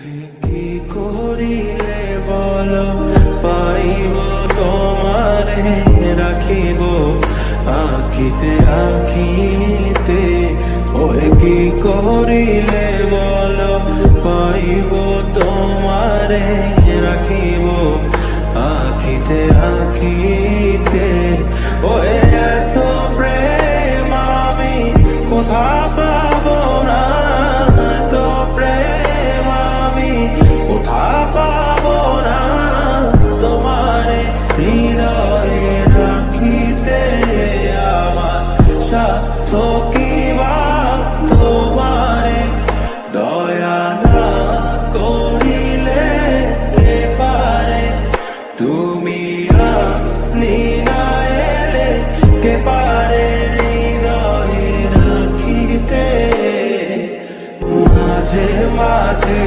কি করিলে বলো পাইব তোমারে রাখিব আখিতে আখিতে। ওই কি করিলে বলো পাইব তোমারে রাখিব আখিতে আখিতে। ওই এত প্রেম আমি কোথা পাবো না, এত প্রেম আমি কোথা পাবো না। তোমারে হৃদয়ে রাখিতে আমার সাধ্য কি বা তোমারে দয়া না করিলে কে পারে। তুমি আপনি না এলে কে পারে হৃদয়ে রাখিতে। মাঝে মাঝে